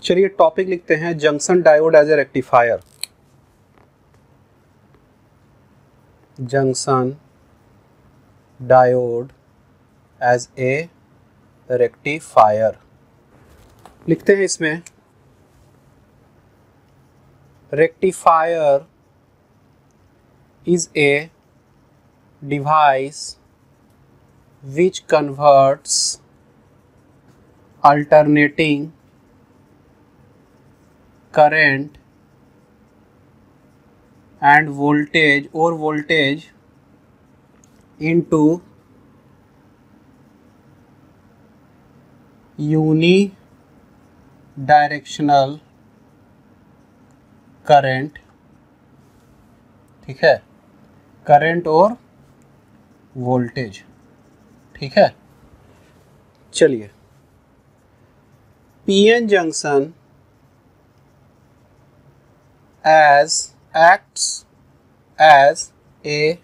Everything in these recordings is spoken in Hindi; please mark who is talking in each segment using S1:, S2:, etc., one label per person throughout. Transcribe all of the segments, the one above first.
S1: चलिए टॉपिक लिखते हैं junction diode as a rectifier. Junction diode as a rectifier लिखते हैं। इसमें rectifier is a device which converts alternating current and voltage into unidirectional current। ठीक है, करंट और वोल्टेज। ठीक है, चलिए PN junction acts as a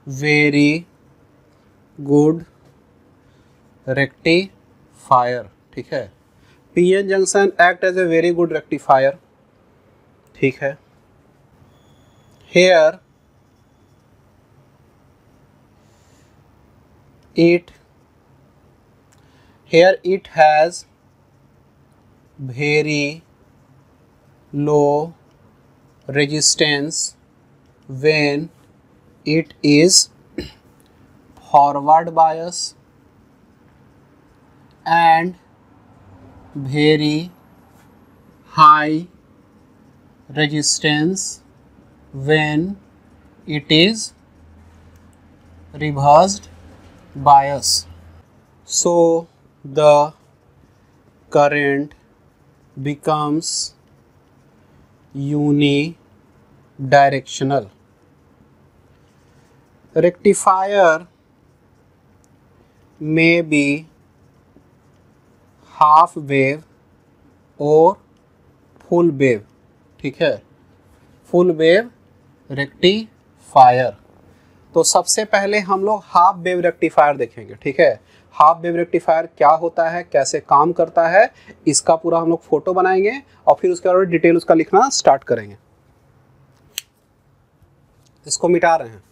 S1: very good rectifier। ठीक है, PN junction act as a very good rectifier. ठीक है, here it has very low resistance when it is forward bias and very high resistance when it is reversed bias, so the current becomes unidirectional। Rectifier may be half wave और full wave। ठीक है, फुल वेव रेक्टिफायर। तो सबसे पहले हम लोग हाफ वेव रेक्टिफायर देखेंगे। ठीक है, हाफ वेव रेक्टिफायर क्या होता है, कैसे काम करता है, इसका पूरा हम लोग फोटो बनाएंगे और फिर उसके बाद डिटेल उसका लिखना स्टार्ट करेंगे। इसको मिटा रहे हैं।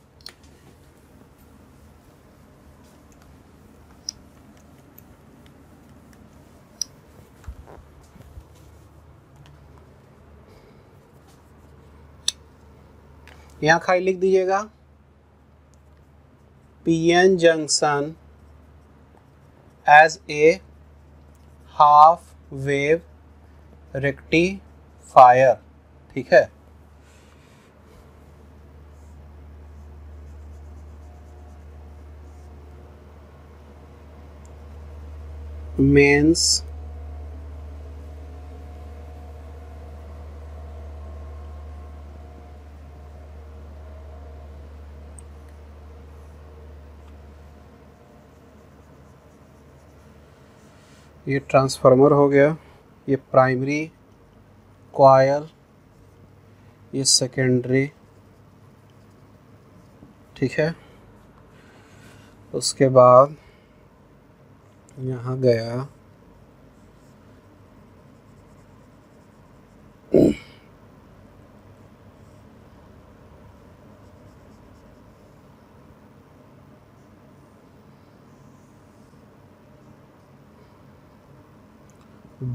S1: यहाँ खाली लिख दीजिएगा PN junction as a half wave rectifier. ठीक है, means ये ट्रांसफार्मर हो गया, ये प्राइमरी कॉयल, ये सेकेंडरी। ठीक है, उसके बाद यहाँ गया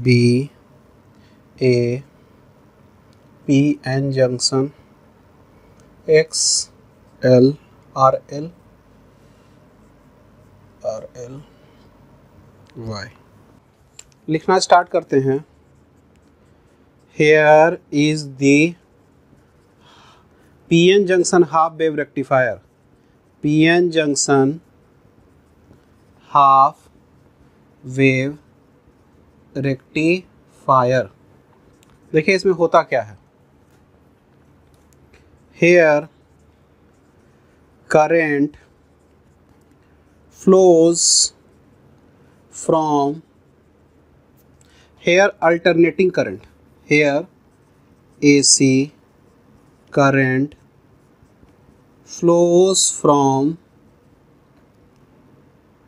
S1: B A P N junction X L R L Y. लिखना स्टार्ट करते हैं। Here is the PN junction half wave rectifier. PN junction half wave rectifier. देखिए इसमें होता क्या है। Here current flows from here alternating current, here AC current flows from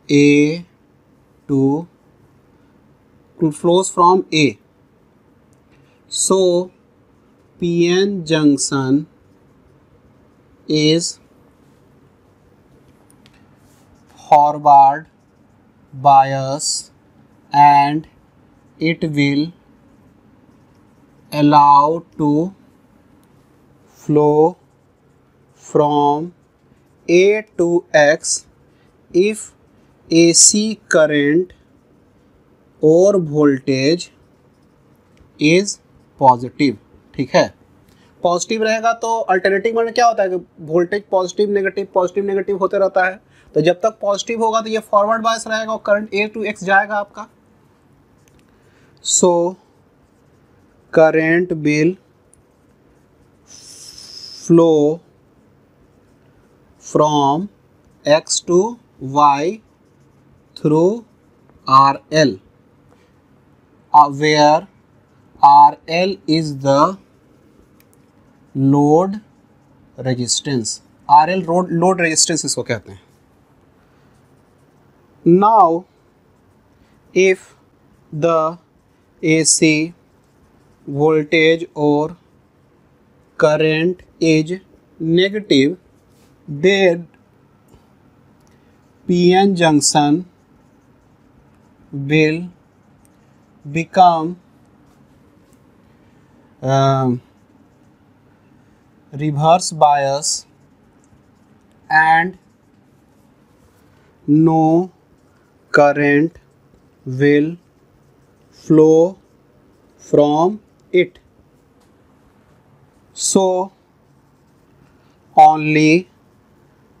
S1: A to flows from A so PN junction is forward bias and it will allow to flow from A to X if AC current or voltage is positive. ठीक है, पॉजिटिव रहेगा तो अल्टरनेटिव में क्या होता है कि वोल्टेज पॉजिटिव नेगेटिव होते रहता है। तो जब तक पॉजिटिव होगा तो ये फॉरवर्ड बायस रहेगा और करंट A to X जाएगा आपका। So current will flow from X to Y through RL where RL is the load resistance। RL load resistance इसको कहते हैं। Now if the AC voltage or current is negative, then PN junction will become reverse bias and no current will flow from it. So only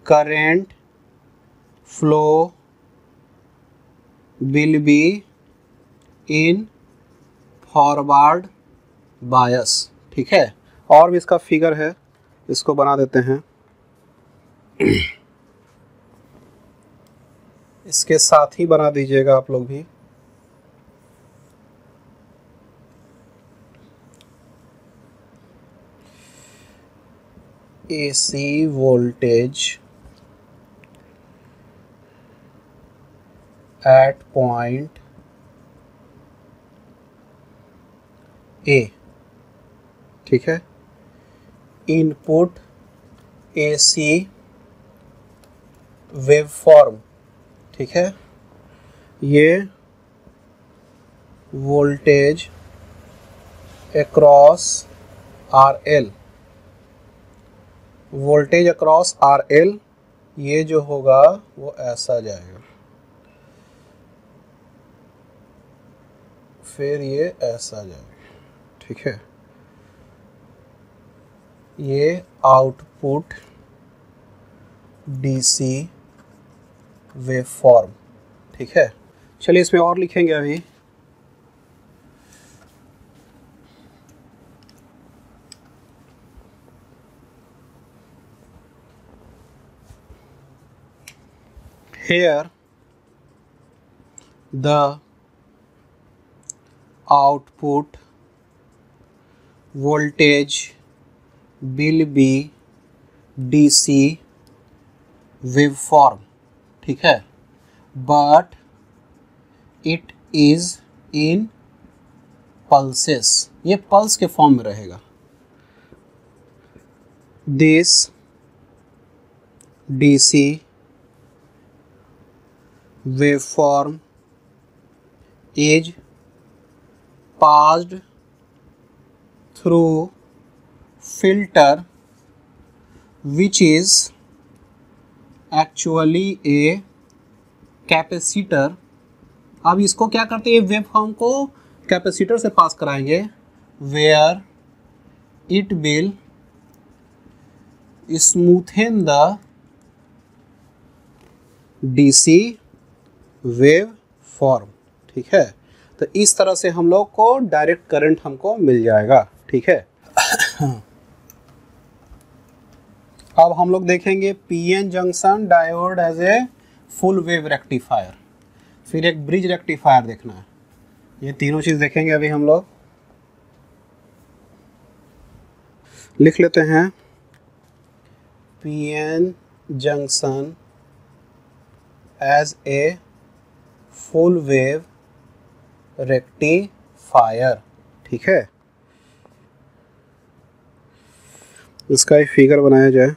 S1: current flow will be in forward bias. ठीक है, और भी इसका फिगर है, इसको बना देते हैं। इसके साथ ही बना दीजिएगा आप लोग भी। AC voltage at point A। ठीक है, इनपुट AC वेवफॉर्म। ठीक है, ये voltage across RL, voltage across RL ये जो होगा वो ऐसा जाएगा, फिर ये ऐसा जाएगा। ठीक है, ये आउटपुट DC वेवफॉर्म। ठीक है, चलिए इसमें और लिखेंगे अभी। Here the output voltage will be DC waveform। ठीक है, but it is in pulses, ये पल्स के फॉर्म में रहेगा। This DC waveform is passed through filter which is actually a capacitor. अब इसको क्या करते हैं, वेवफॉर्म को कैपेसिटर से पास कराएंगे, where it will smoothen the DC wave form. ठीक है, तो इस तरह से हम लोग को डायरेक्ट करंट हमको मिल जाएगा। ठीक है, अब हम लोग देखेंगे PN junction diode as a full wave rectifier, फिर एक ब्रिज रेक्टिफायर देखना है। ये तीनों चीज़ देखेंगे अभी हम लोग। लिख लेते हैं PN junction as a full wave rectifier. ठीक है, इसका एक फिगर बनाया जाए।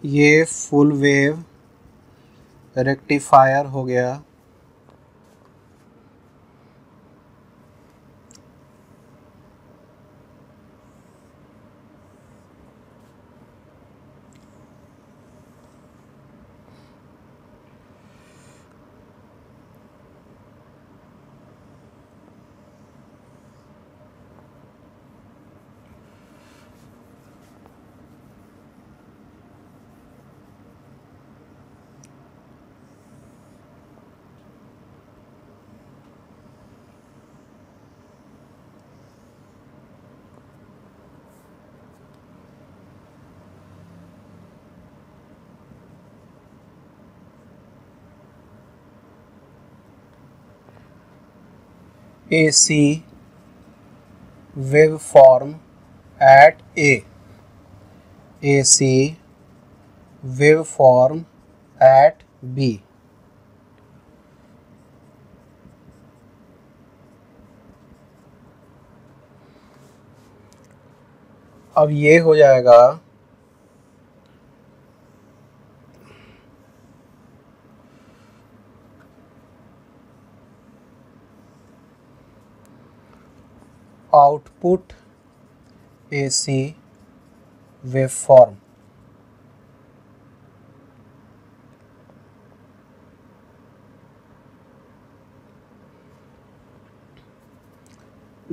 S1: ये फुल वेव रेक्टिफायर हो गया। AC waveform at A, AC waveform at B। अब ये हो जाएगा आउटपुट AC waveform।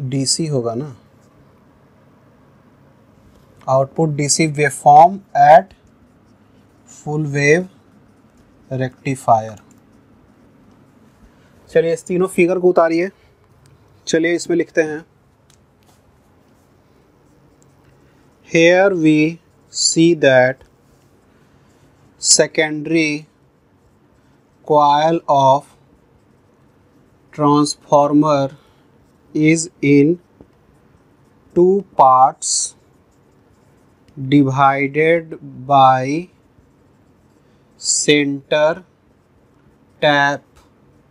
S1: DC होगा ना, output DC waveform at full wave rectifier. चलिए इस तीनों फिगर को उतारिए। चलिए इसमें लिखते हैं, here we see that secondary coil of transformer is in two parts divided by center tap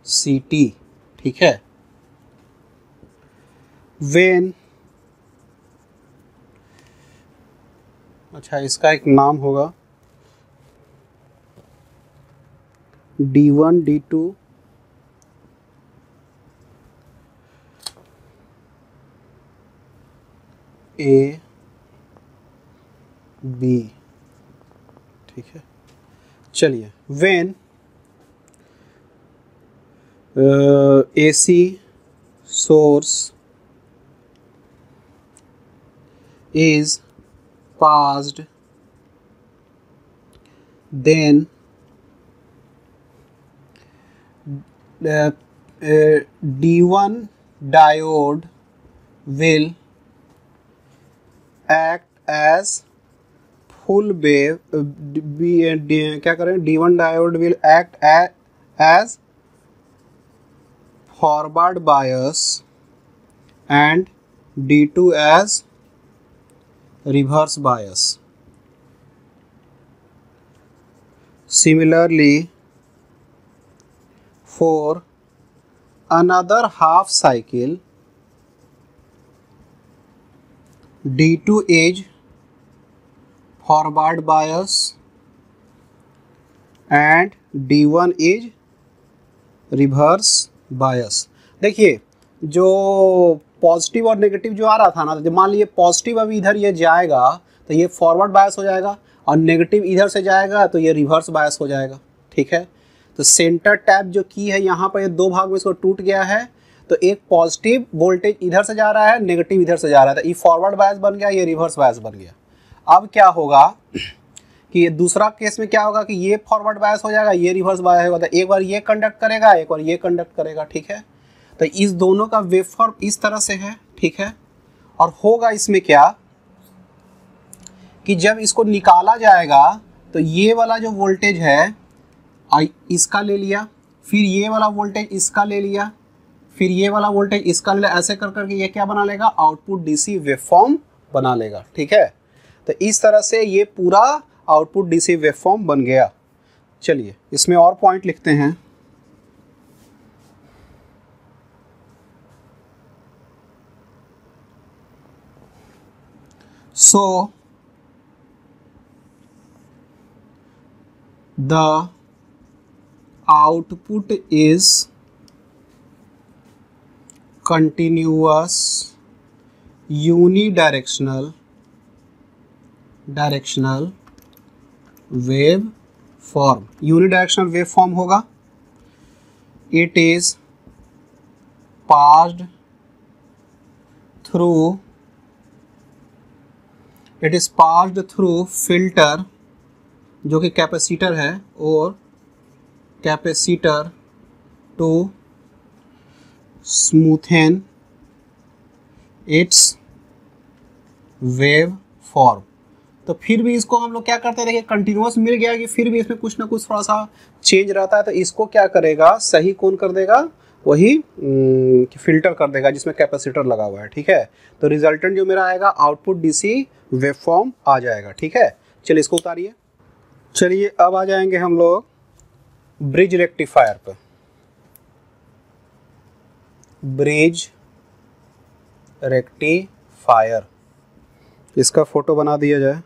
S1: CT। ठीक है। when, अच्छा इसका एक नाम होगा D1 D2 A B। ठीक है। चलिए when AC source is passed, then D1 diode will act as full wave, क्या करें, D1 diode will act as forward bias and D2 as reverse bias। Similarly, for another half cycle, D2 is forward bias and D1 is reverse bias। देखिए जो पॉजिटिव और नेगेटिव जो आ रहा था ना, तो मान लीजिए पॉजिटिव अभी इधर ये जाएगा तो ये फॉरवर्ड बायस हो जाएगा, और नेगेटिव इधर से जाएगा तो ये रिवर्स बायस हो जाएगा। ठीक है। तो सेंटर टैप जो की है यहाँ पर, ये दो भाग में इसको टूट गया है, तो एक पॉजिटिव वोल्टेज इधर से जा रहा है, नेगेटिव इधर से जा रहा है, तो ये फॉरवर्ड बायस बन गया, ये रिवर्स बायस बन गया। अब क्या होगा कि ये दूसरा केस में क्या होगा कि ये फॉरवर्ड बायस हो जाएगा, ये रिवर्स बायस होगा, तो एक बार ये कंडक्ट करेगा, एक बार ये कंडक्ट करेगा, ठीक है। तो इस दोनों का वेवफॉर्म इस तरह से है, ठीक है। और होगा इसमें क्या कि जब इसको निकाला जाएगा तो ये वाला जो वोल्टेज है इसका ले लिया, फिर ये वाला वोल्टेज इसका ले लिया, फिर ये वाला वोल्टेज इसका ले लिया, ऐसे कर करके ये क्या बना लेगा, आउटपुट डीसी वेवफॉर्म बना लेगा, ठीक है। तो इस तरह से ये पूरा आउटपुट डीसी वेवफॉर्म बन गया। चलिए इसमें और पॉइंट लिखते हैं। सो the output is continuous unidirectional wave form। unidirectional wave form होगा। it is passed through filter जो कि कैपेसिटर है, और capacitor to smoothen its wave form. तो फिर भी इसको हम लोग क्या करते हैं, देखिए कंटिन्यूअस मिल गया कि फिर भी इसमें कुछ ना कुछ थोड़ा सा चेंज रहता है, तो इसको क्या करेगा, सही कौन कर देगा, वही फिल्टर कर देगा जिसमें कैपेसिटर लगा हुआ है, ठीक है। तो रिजल्टेंट जो मेरा आएगा आउटपुट डीसी वेव फॉर्म आ जाएगा, ठीक है। चलिए इसको उतारिए। चलिए अब आ जाएंगे हम लोग ब्रिज रेक्टिफायर पर। ब्रिज रेक्टिफायर, इसका फोटो बना दिया जाए।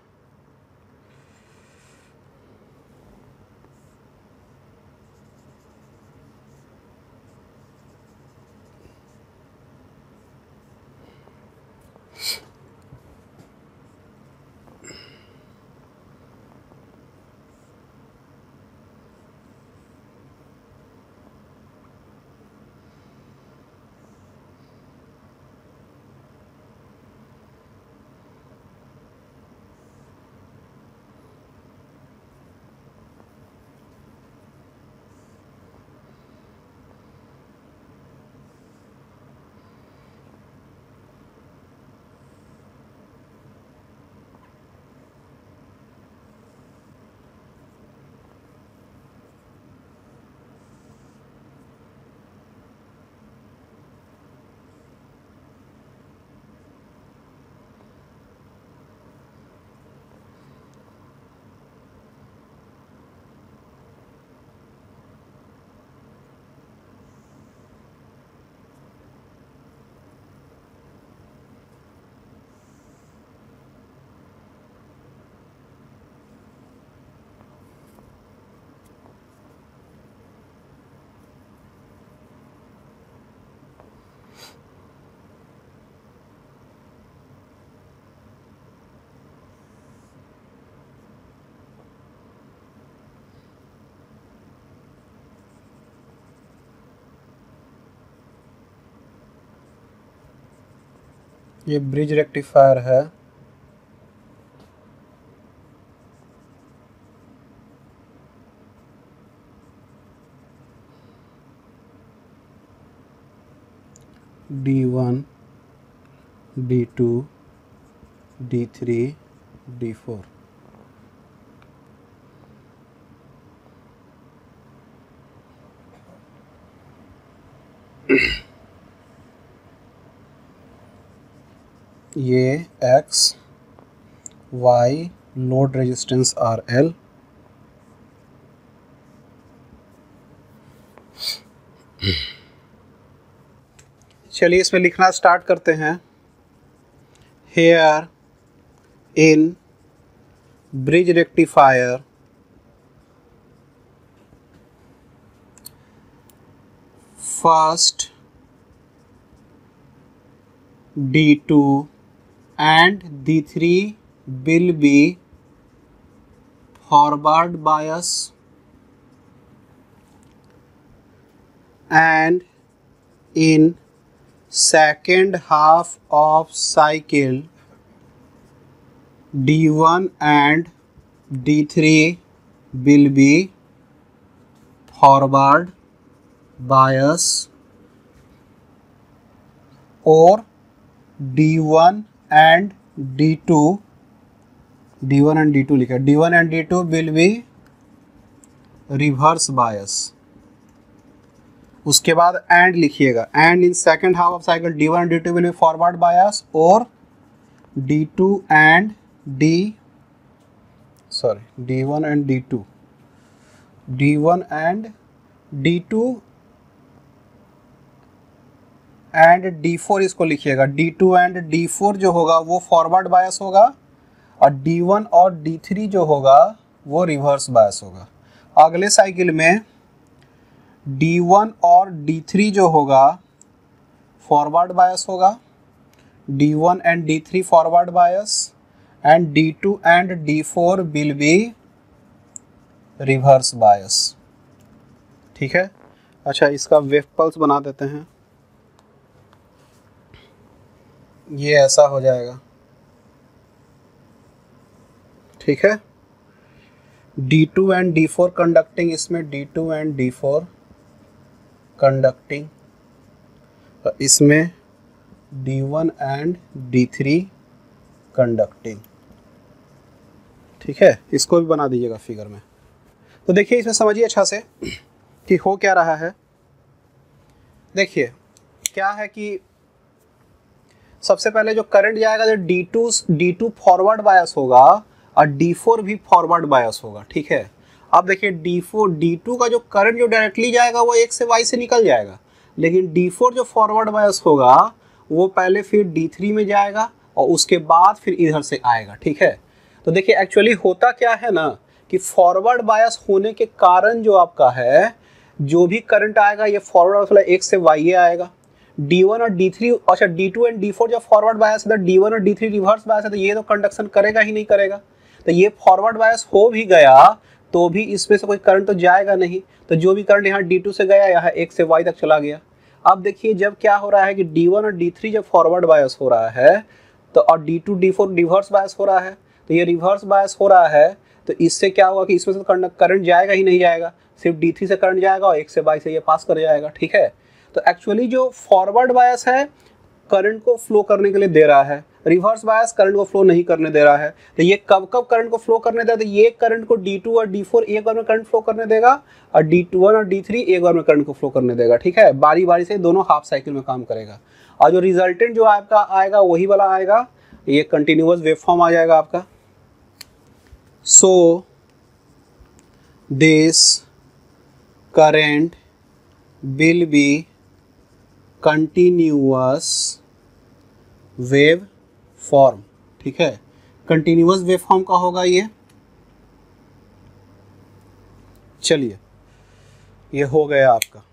S1: ये ब्रिज रेक्टिफायर है। D1, D2, D3, D4। ये X, Y load resistance RL, चलिए इसमें लिखना स्टार्ट करते हैं। Here in bridge rectifier first D2 and D3 will be forward bias and in second half of cycle D1 and D3 will be forward bias, or D1 and D2 लिखा, D1 and D2 will be reverse bias। उसके बाद एंड लिखिएगा, and in second half of cycle D1 and D2 will be forward bias, और D1 and D2 and D4 इसको लिखिएगा, D2 एंड D4 जो होगा वो फॉरवर्ड बायस होगा, और D1 और D3 जो होगा वो रिवर्स बायस होगा। अगले साइकिल में D1 और D3 जो होगा फॉरवर्ड बायस होगा, D1 and D3 forward bias, and D2 and D4 will be reverse bias. ठीक है, अच्छा इसका वेव पल्स बना देते हैं, ये ऐसा हो जाएगा। ठीक है, D2 एंड D4 कंडक्टिंग, इसमें D2 एंड D4 कंडक्टिंग, इसमें D1 एंड D3 कंडक्टिंग। ठीक है, इसको भी बना दीजिएगा फिगर में। तो देखिए इसमें समझिए अच्छा से कि हो क्या रहा है। देखिए क्या है कि सबसे पहले जो करंट जाएगा जो D2 फॉरवर्ड बायस होगा और D4 भी फॉरवर्ड बायस होगा। ठीक है, अब देखिए D2 का जो करंट जो डायरेक्टली जाएगा वो X से Y से निकल जाएगा, लेकिन D4 जो फॉरवर्ड बायस होगा वो पहले फिर D3 में जाएगा और उसके बाद फिर इधर से आएगा। ठीक है, तो देखिए एक्चुअली होता क्या है ना कि फॉरवर्ड बायस होने के कारण जो आपका है जो भी करंट आएगा ये फॉरवर्ड वाला X से Y आएगा। D1 और D3, अच्छा D2 एंड D4 जब फॉरवर्ड बायस है तो D1 और D3 रिवर्स बायस है, तो ये तो कंडक्शन करेगा ही नहीं करेगा। तो ये फॉरवर्ड बायस हो भी गया तो भी इसमें से कोई करंट तो जाएगा नहीं, तो जो भी करंट यहाँ D2 से गया यहाँ X से Y तक चला गया। अब देखिए जब क्या हो रहा है कि D1 और D3 जब फॉरवर्ड बायस हो रहा है तो और D2 D4 रिवर्स बायस हो रहा है, तो ये रिवर्स बायस हो रहा है तो इससे क्या होगा कि इसमें से करंट जाएगा ही नहीं जाएगा, सिर्फ D3 से करंट जाएगा और X से Y से ये पास कर जाएगा। ठीक है, तो एक्चुअली जो फॉरवर्ड बायस है करंट को फ्लो करने के लिए दे रहा है, रिवर्स बायस करंट को फ्लो नहीं करने दे रहा है। तो ये कब कब करंट को फ्लो करने देगा, तो ये करंट को D2 और D4 एक बार में करंट फ्लो करने देगा और D1 और D3 एक बार में करंट को फ्लो करने देगा। ठीक है, बारी बारी से दोनों हाफ साइकिल में काम करेगा, और जो रिजल्टेंट जो आपका आएगा वही वाला आएगा, ये कंटिन्यूअस वेवफॉर्म आ जाएगा आपका। So this current will be continuous wave form. ठीक है, कंटिन्यूअस वेव फॉर्म का होगा ये। चलिए ये हो गया आपका,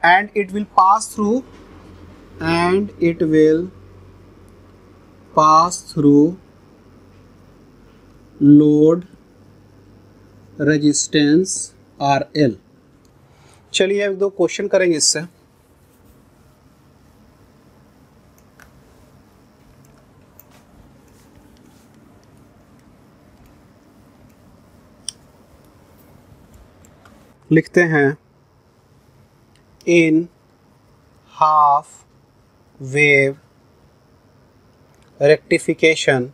S1: and it will pass through load resistance RL। चलिए एक दो क्वेश्चन करेंगे इससे। लिखते हैं in half wave rectification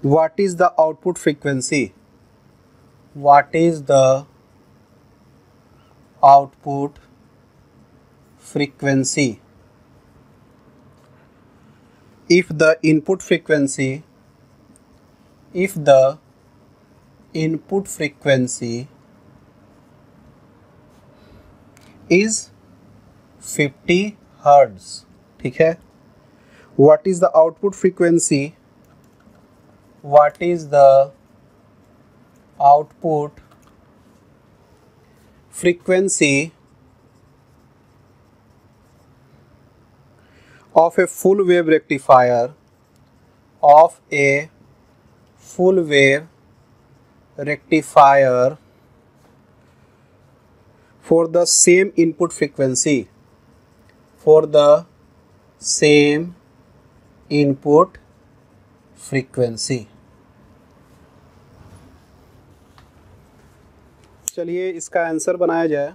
S1: what is the output frequency? What is the output frequency? If the input frequency is 50 Hertz, ठीक है, what is the output frequency? What is the output frequency of a full wave rectifier for the same input frequency, for the same input frequency. चलिए इसका आंसर बनाया जाए.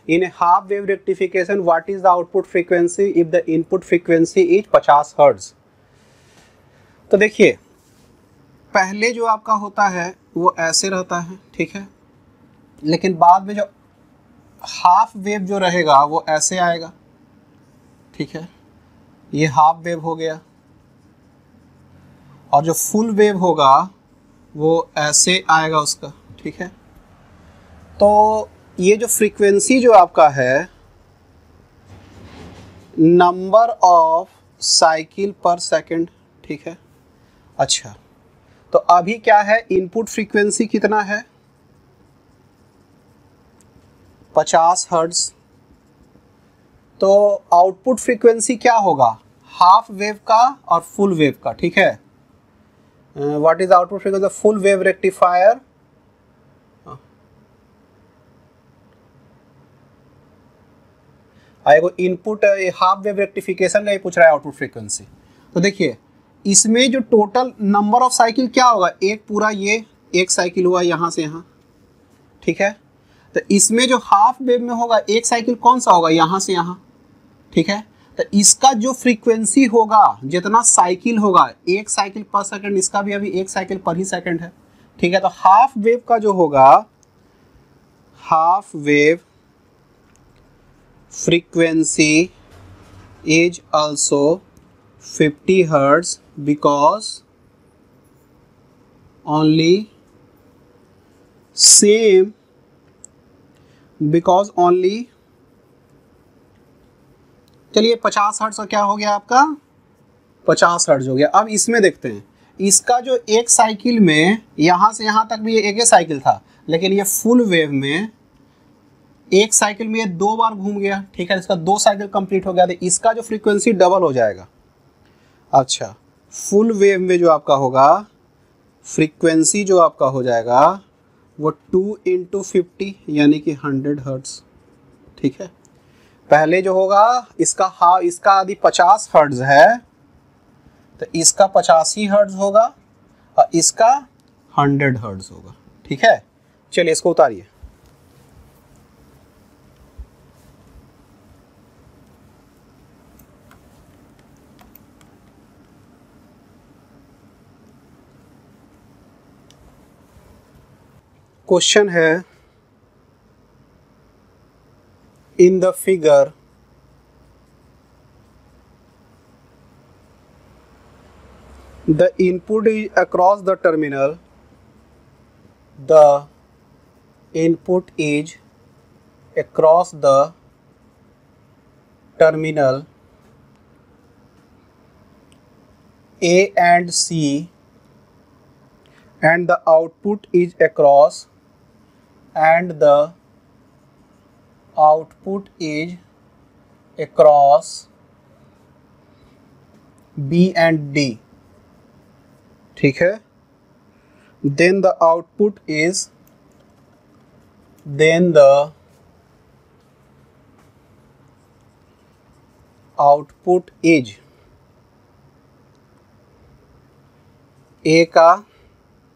S1: In a half wave rectification, what is the output frequency if the input frequency is 50 hertz? तो देखिए पहले जो आपका होता है वो ऐसे रहता है, ठीक है, लेकिन बाद में जो हाफ वेव जो रहेगा वो ऐसे आएगा, ठीक है, ये हाफ वेव हो गया, और जो फुल वेव होगा वो ऐसे आएगा उसका, ठीक है. तो ये जो फ्रीक्वेंसी जो आपका है, नंबर ऑफ साइकिल पर सेकंड, ठीक है. अच्छा, तो अभी क्या है, इनपुट फ्रीक्वेंसी कितना है, 50 हर्ट्ज. तो आउटपुट फ्रीक्वेंसी क्या होगा, हाफ वेव का और फुल वेव का, ठीक है. What is output frequency full wave rectifier? आएगा इनपुट हाफ वेव रेक्टिफिकेशन का पूछ रहा है आउटपुट फ्रीक्वेंसी. तो देखिए इसमें जो टोटल नंबर ऑफ साइकिल क्या होगा, एक पूरा ये एक साइकिल हुआ यहाँ से यहाँ, ठीक है. तो इसमें जो हाफ वेव में होगा एक साइकिल कौन सा होगा, यहाँ से यहाँ, ठीक है. तो इसका जो फ्रीक्वेंसी होगा, जितना साइकिल होगा, एक साइकिल पर सेकंड, इसका भी अभी एक साइकिल पर ही सेकंड है, ठीक है. तो हाफ वेव का जो होगा, half wave frequency is also 50 hertz because only चलिए 50 हर्ट्ज का क्या हो गया आपका, 50 हर्ट्ज हो गया. अब इसमें देखते हैं, इसका जो एक साइकिल में यहाँ से यहाँ तक भी एक ही साइकिल था, लेकिन ये फुल वेव में एक साइकिल में ये 2 बार घूम गया, ठीक है. इसका 2 साइकिल कंप्लीट हो गया, तो इसका जो फ्रीक्वेंसी डबल हो जाएगा. अच्छा, फुल वेव में जो आपका होगा फ्रीक्वेंसी जो आपका हो जाएगा वो 2 × 50 यानी कि 100 हर्ट्ज, ठीक है. पहले जो होगा इसका आदि 50 हर्ट्ज है, तो इसका 85 हर्ट्ज होगा और इसका 100 हर्ट्ज होगा, ठीक है. चलिए इसको उतारिए. क्वेश्चन है, in the figure the input is across the terminal, the input is across the terminal A and C and the output is across and the output is across B and D, ठीक है. then the output is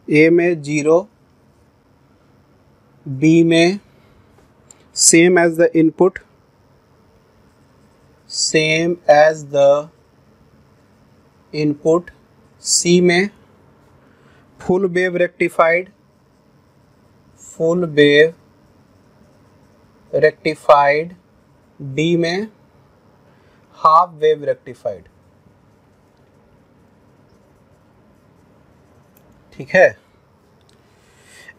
S1: A में 0, B में same as the input, C में फुल वेव रेक्टिफाइड, D में हाफ वेव रेक्टिफाइड, ठीक है.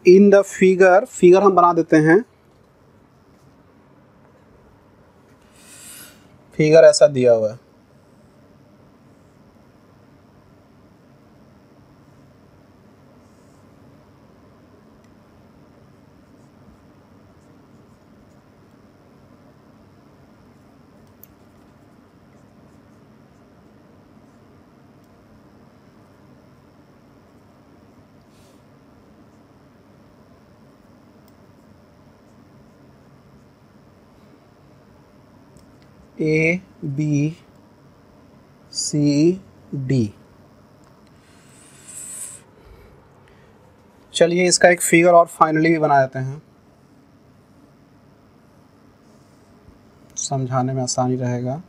S1: इन द फिगर हम बना देते हैं. फिगर ऐसा दिया हुआ है, A B C D। चलिए इसका एक फिगर और फाइनली भी बना देते हैं, समझाने में आसानी रहेगा।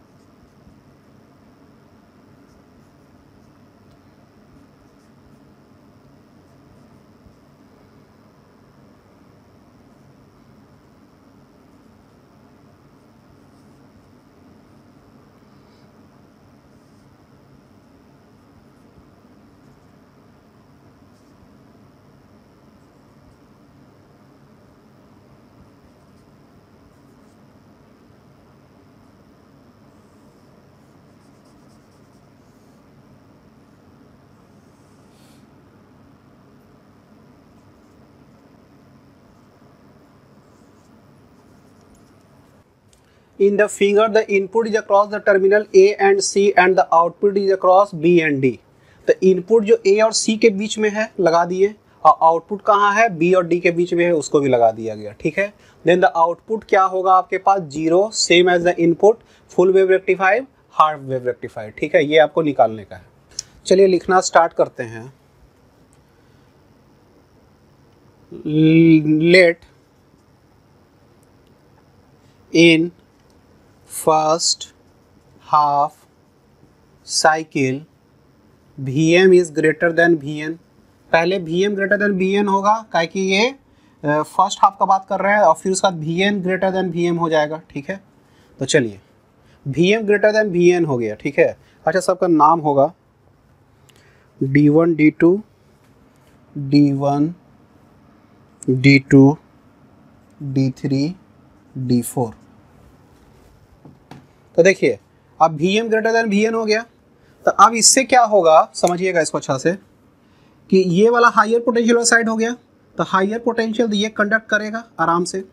S1: In the figure, the input is across the terminal A and C and the output is across B and D। तो इनपुट जो A और C के बीच में है लगा दिए, और आउटपुट कहाँ है B और D के बीच में है उसको भी लगा दिया गया, ठीक है। देन द आउटपुट क्या होगा आपके पास, 0 same as the input, full wave rectified, half wave rectified, ठीक है। ये आपको निकालने का है। चलिए लिखना स्टार्ट करते हैं। Let in first half cycle Vm is greater than Vn। पहले Vm ग्रेटर देन Vn होगा, काहे कि ये फर्स्ट हाफ का बात कर रहे हैं, और फिर उसके बाद Vn ग्रेटर देन Vm हो जाएगा, ठीक है। तो चलिए Vm ग्रेटर देन Vn हो गया, ठीक है। अच्छा, सबका नाम होगा D1 D2 D1 D2 D3 D4। तो देखिए अब Vm ग्रेटर देन Vn हो गया, तो अब इससे क्या होगा समझिएगा इसको अच्छा से, कि ये वाला हायर पोटेंशियल वाला साइड हो गया, तो हायर पोटेंशियल ये कंडक्ट करेगा आराम से।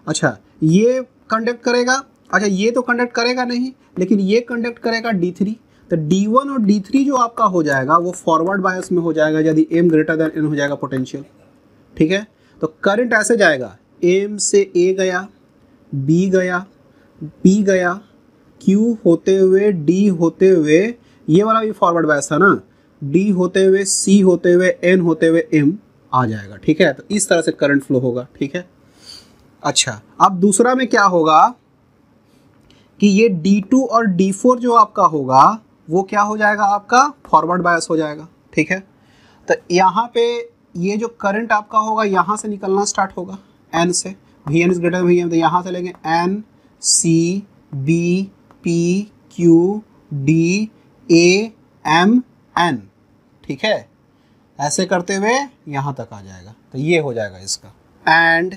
S1: अच्छा ये कंडक्ट करेगा, अच्छा ये तो कंडक्ट करेगा नहीं, लेकिन ये कंडक्ट करेगा D3। तो D1 और D3 जो आपका हो जाएगा वो फॉरवर्ड बायस में हो जाएगा यदि M ग्रेटर देन N हो जाएगा पोटेंशियल, ठीक है। तो करंट ऐसे जाएगा, M से A गया, B गया, P गया, Q होते हुए D होते हुए, ये वाला भी फॉरवर्ड बायस था ना, D होते हुए C होते हुए N होते हुए M आ जाएगा, ठीक है। तो इस तरह से करंट फ्लो होगा, ठीक है। अच्छा अब दूसरा में क्या होगा कि ये D2 और D4 जो आपका होगा वो क्या हो जाएगा, आपका फॉरवर्ड बायस हो जाएगा, ठीक है। तो यहाँ पे ये जो करंट आपका होगा यहाँ से निकलना स्टार्ट होगा N से, Vn इज ग्रेटर Vm, तो यहाँ से लेंगे N C B P Q D A M N, ठीक है। ऐसे करते हुए यहाँ तक आ जाएगा, तो ये हो जाएगा इसका। And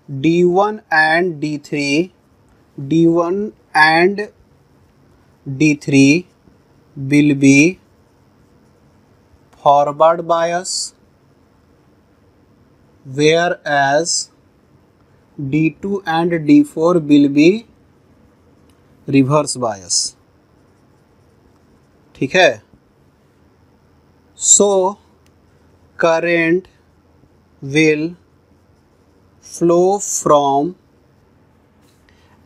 S1: D1 and D3, D1 and D3 will be forward bias, whereas D2 and D4 will be reverse bias, ठीक है। So current will flow from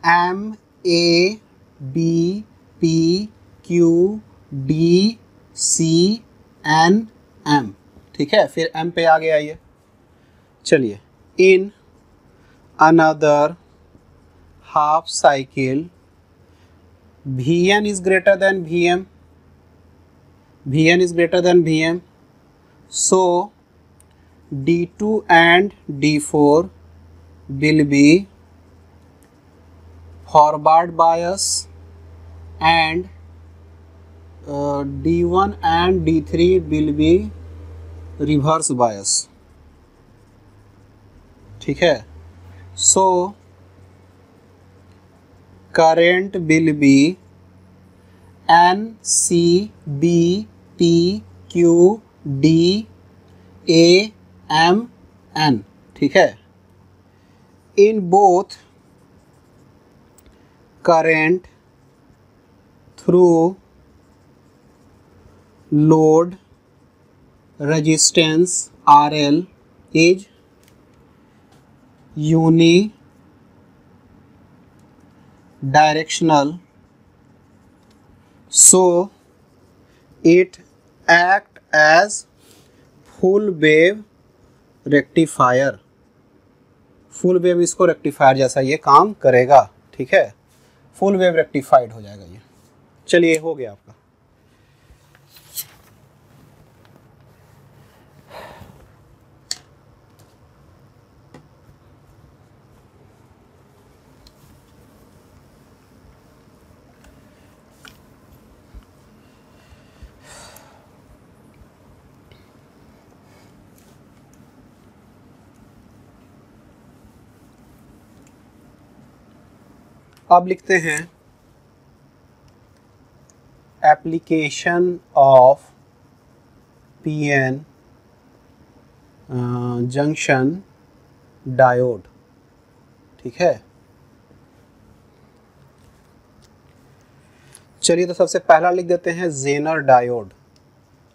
S1: M A B P Q D C N M, ठीक है। फिर M पे आ गया ये। चलिए in another half cycle Vn is greater than Vm, Vn is greater than Vm, so D2 and D4 will be forward bias and D1 and D3 will be reverse bias, ठीक है। so current will be N C B P Q D A M N, ठीक है। in both current through load resistance RL is directional, so it act as full wave rectifier. Full wave इसको रेक्टिफायर जैसा ये काम करेगा, ठीक है, फुल वेव रेक्टिफाइड हो जाएगा ये। चलिए हो गया आपका। अब लिखते हैं application of PN junction diode, ठीक है। चलिए तो सबसे पहला लिख देते हैं जेनर डायोड।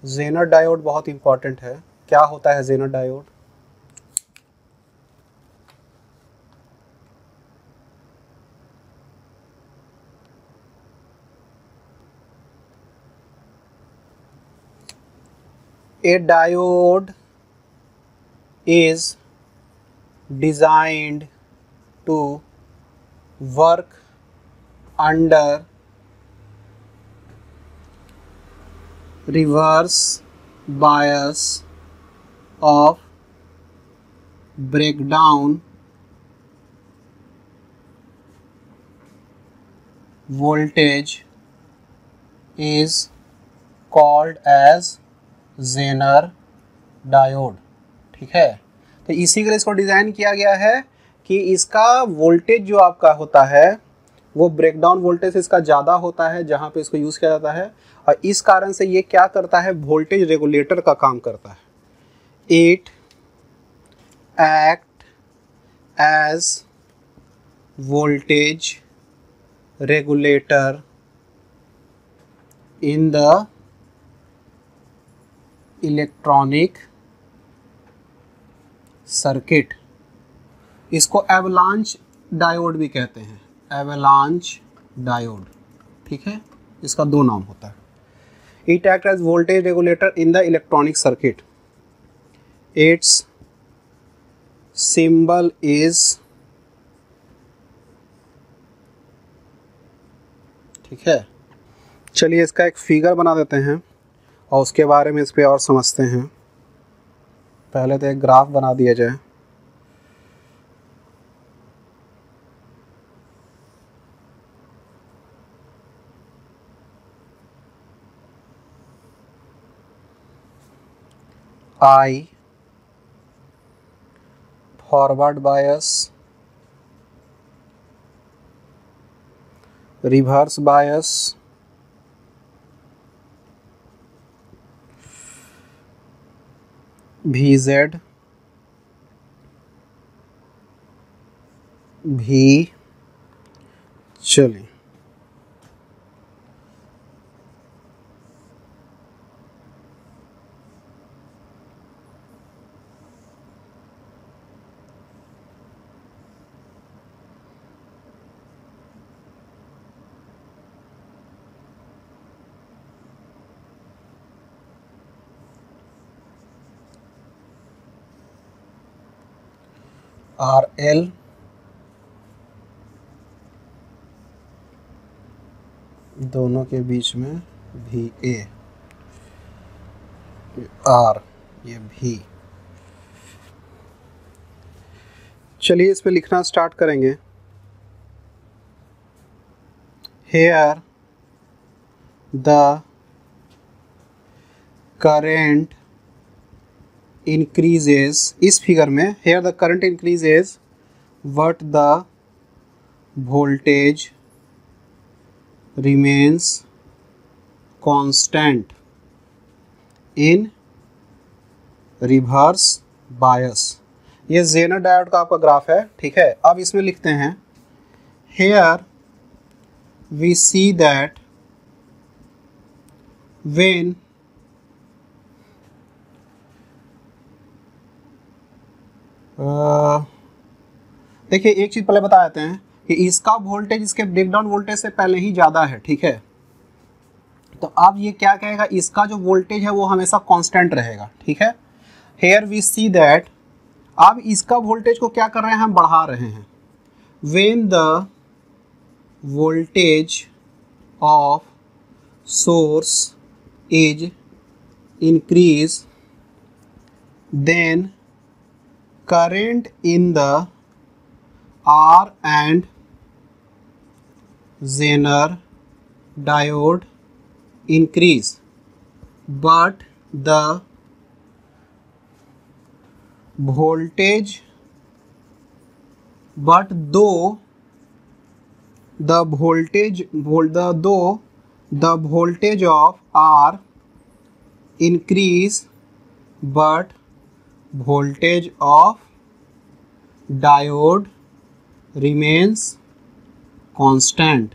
S1: जेनर डायोड बहुत इंपॉर्टेंट है। क्या होता है Zener diode? A diode is designed to work under reverse bias of breakdown voltage is called as Zener diode, ठीक है। तो इसी के लिए इसको डिज़ाइन किया गया है कि इसका वोल्टेज जो आपका होता है वो ब्रेकडाउन वोल्टेज से इसका ज़्यादा होता है जहाँ पे इसको यूज़ किया जाता है, और इस कारण से ये क्या करता है, वोल्टेज रेगुलेटर का काम करता है। It act as voltage regulator in the electronic circuit. इसको एवलांच डायोड भी कहते हैं, एवलांच डायोड, ठीक है। इसका दो नाम होता है। It act as voltage regulator in the electronic circuit. Its symbol is, ठीक है। चलिए इसका एक फिगर बना देते हैं और उसके बारे में इस पे और समझते हैं। पहले तो एक ग्राफ बना दिया जाए। I forward bias, reverse bias, VZ, भी, चलिए RL, दोनों के बीच में VA, R, ये भी। चलिए इसमें लिखना स्टार्ट करेंगे। Here the current increases, इस फिगर में here the current increases but the voltage remains constant in reverse bias। ये जेनर डायोड का आपका ग्राफ है, ठीक है। अब इसमें लिखते हैं here we see that when देखिए एक चीज़ पहले बता देते हैं। कि इसका वोल्टेज इसके ब्रेकडाउन वोल्टेज से पहले ही ज़्यादा है, ठीक है। तो अब ये क्या कहेगा, इसका जो वोल्टेज है वो हमेशा कांस्टेंट रहेगा, ठीक है। हेयर वी सी दैट, अब इसका वोल्टेज को क्या कर रहे हैं, हम बढ़ा रहे हैं। When the voltage of source is increase then current in the R and Zener diode increase, but the voltage, but though the voltage of R increase, but voltage of diode remains constant,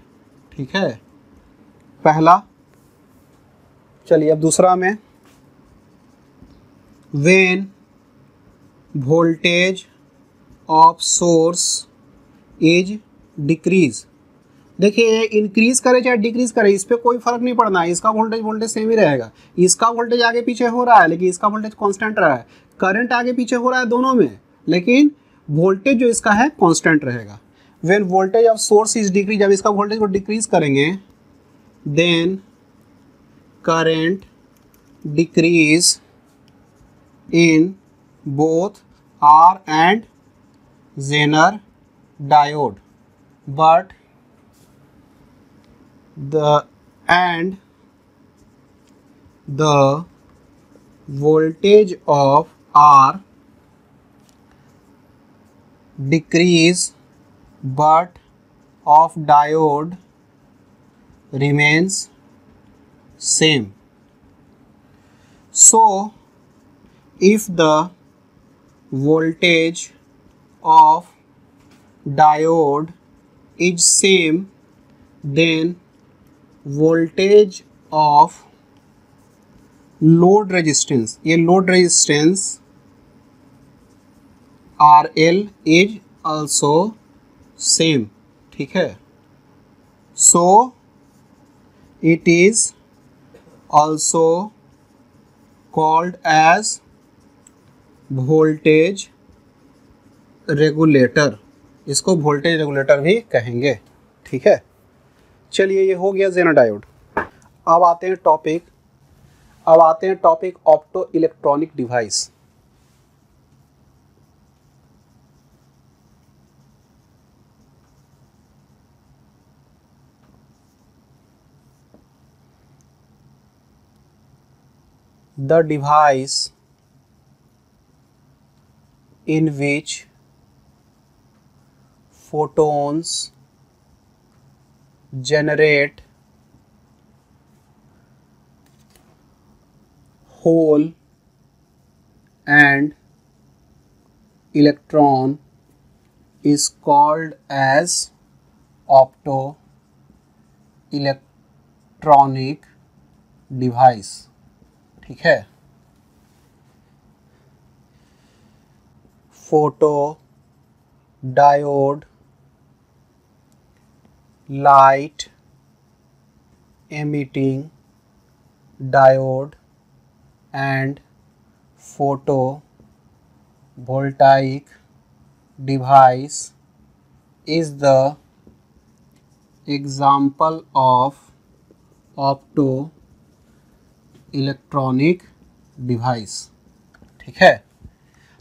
S1: ठीक है, पहला। चलिए अब दूसरा में, when voltage of source is decrease, देखिए ये इंक्रीज करे चाहे डिक्रीज करे इस पर कोई फर्क नहीं पड़ना है, इसका वोल्टेज सेम ही रहेगा। इसका वोल्टेज आगे पीछे हो रहा है लेकिन इसका वोल्टेज कांस्टेंट रहा है, करंट आगे पीछे हो रहा है दोनों में, लेकिन वोल्टेज जो इसका है कांस्टेंट रहेगा। When voltage of source is decrease, जब इसका वोल्टेज को डिक्रीज करेंगे, then current decrease in both R and Zener diode, but the voltage of R decrease but of diode remains same. So if the voltage of diode is same, then voltage of load resistance, ये load resistance RL is also same, ठीक है। So it is also called as voltage regulator, इसको वोल्टेज रेगुलेटर भी कहेंगे, ठीक है। चलिए ये हो गया जेनर डायोड। अब आते हैं topic opto electronic device. The device in which photons generate hole and electron is called as optoelectronic device, ठीक है। Photo diode light emitting diode and photovoltaic device is the example of optoelectronic device, ठीक है।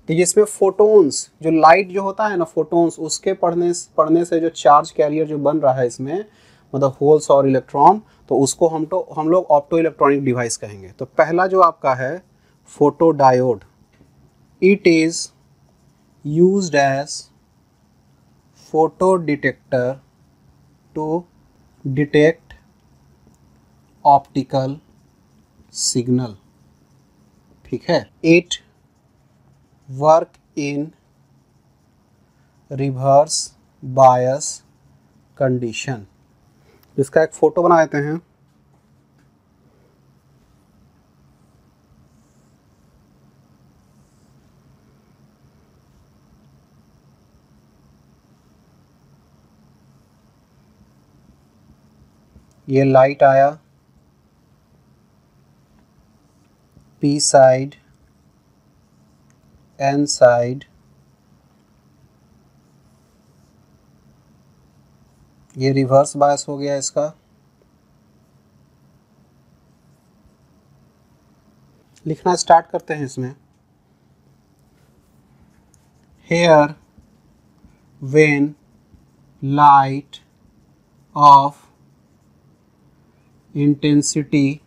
S1: तो इसमें फोटोन्स, जो लाइट जो होता है ना, फोटोन्स, उसके पढ़ने से जो चार्ज कैरियर जो बन रहा है इसमें, मतलब होल्स और इलेक्ट्रॉन, तो उसको हम लोग ऑप्टो इलेक्ट्रॉनिक डिवाइस कहेंगे। तो पहला जो आपका है photo diode, it is used as photo detector to detect optical signal, ठीक है। It work in reverse bias condition. इसका एक फोटो बना देते हैं। ये लाइट आया, पी साइड, एन साइड, ये रिवर्स बायस हो गया इसका। लिखना स्टार्ट करते हैं इसमें। Here when light of intensity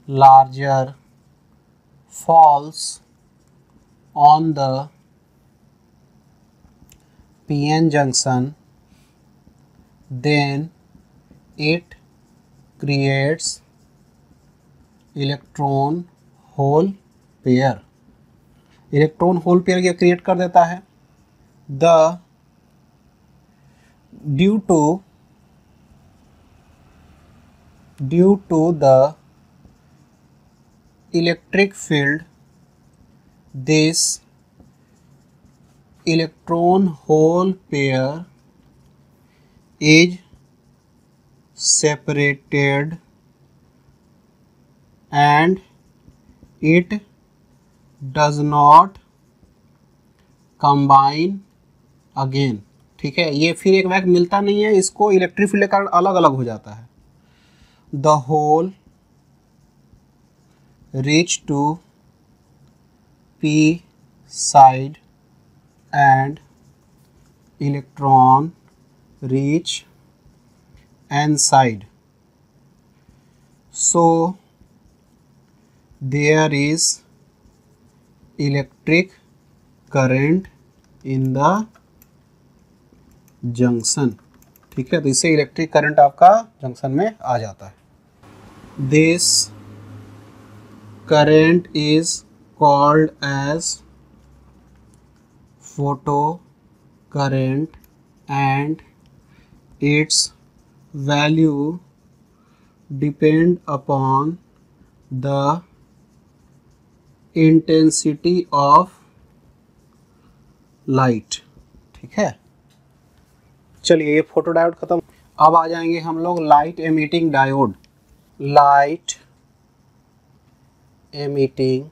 S1: larger falls on the PN junction, then it creates electron hole pair। Electron hole pair ये क्रिएट कर देता है। The due to the electric field, this electron hole pair is separated and it does not combine again। ठीक है, ये फिर एक बैग मिलता नहीं है इसको, इलेक्ट्रिक फील्ड के कारण अलग अलग हो जाता है। The hole reach to P side and electron reach N side, so there is electric current in the junction. ठीक है, तो इससे इलेक्ट्रिक करंट आपका जंक्शन में आ जाता है। This current is called as photo current and its value depend upon the intensity of light. ठीक है, चलिए ये फोटो डायोड खत्म। अब आ जाएंगे हम लोग light emitting diode. Light emitting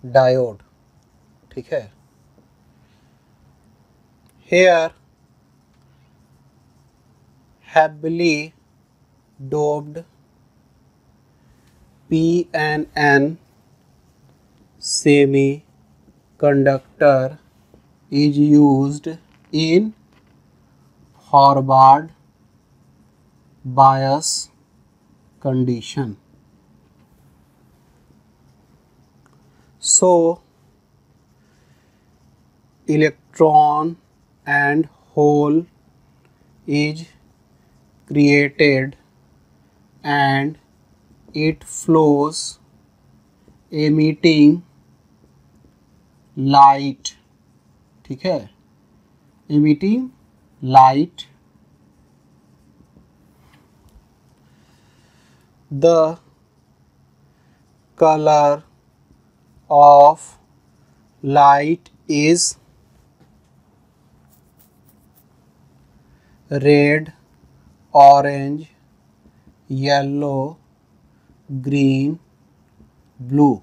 S1: diode, ठीक है। Here heavily doped PNN semiconductor is used in forward bias condition. So electron and hole is created and it flows emitting light। ठीक है, emitting light। The color of light is red, orange, yellow, green, blue।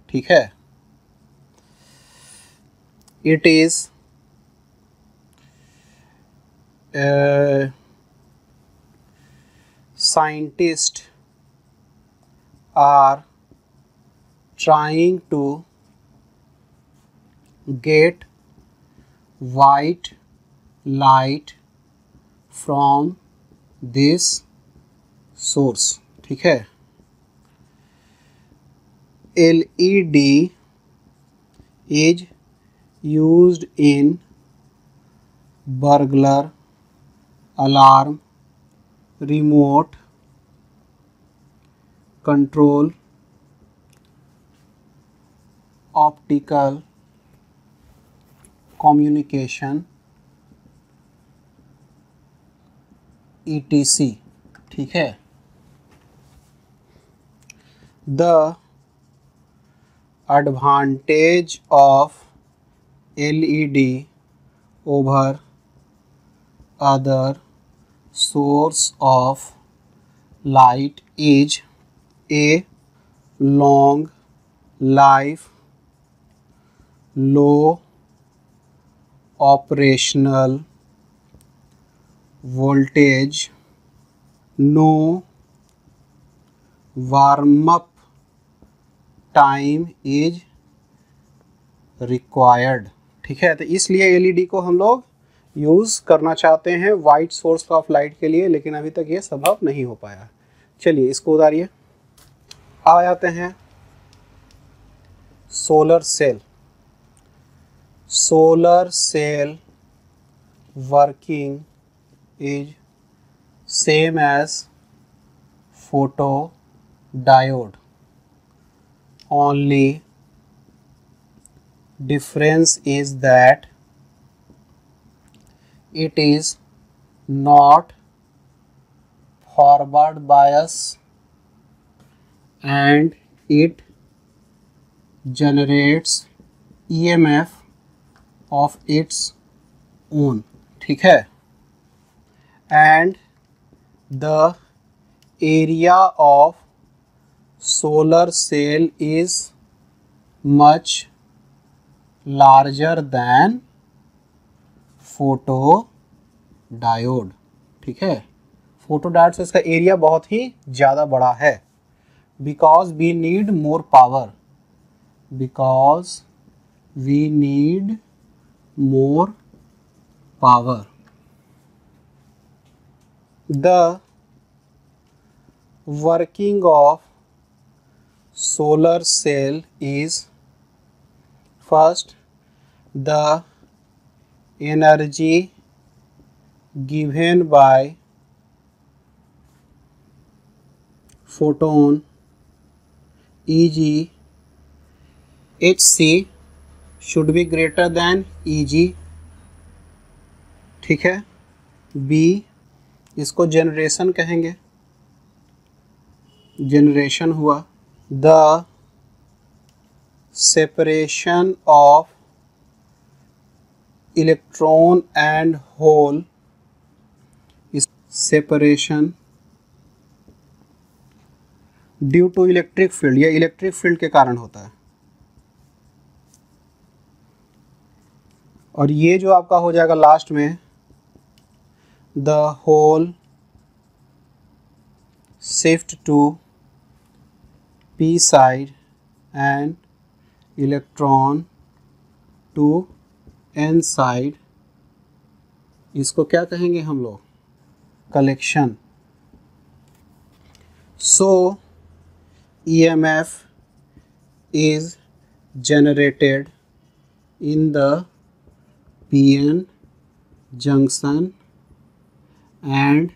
S1: ठीक है, it is scientists are trying to get white light from this source। ठीक है, LED is used in burglar alarm, remote control, optical communication, etc। ठीक है, the advantage of LED over other source of light is a long life, low operational voltage, no warm up time is required. ठीक है, तो इसलिए एलईडी को हम लोग यूज़ करना चाहते हैं वाइट सोर्स ऑफ लाइट के लिए, लेकिन अभी तक ये संभव नहीं हो पाया। चलिए इसको उतारिए। आ जाते हैं solar cell. Solar cell working is same as photo diode, only difference is that it is not forward bias and it generates EMF of its own। ठीक है, and the area of solar cell is much larger than photo diode। ठीक है, फोटो डायोड से इसका एरिया बहुत ही ज़्यादा बड़ा है। Because we need more power, because we need more power. The working of solar cell is first the energy given by photon Eg Hc should be greater than Eg। ठीक है, B इसको जनरेशन कहेंगे, जनरेशन हुआ। The separation of electron and hole is separation due to electric field। यह इलेक्ट्रिक फील्ड के कारण होता है। और ये जो आपका हो जाएगा लास्ट में, the hole shift to P side and electron to N side, इसको क्या कहेंगे हम लोग? Collection. So EMF is generated in the PN junction and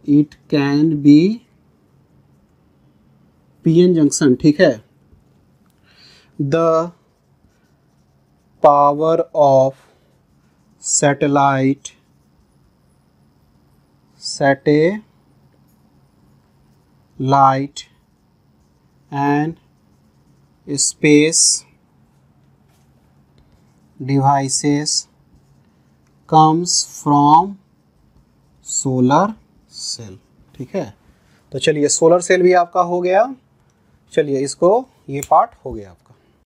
S1: it can be PN junction. ठीक है, the power of satellite and space devices comes from solar cell. ठीक है, तो चलिए सोलर सेल भी आपका हो गया। चलिए इसको, ये पार्ट हो गया आपका।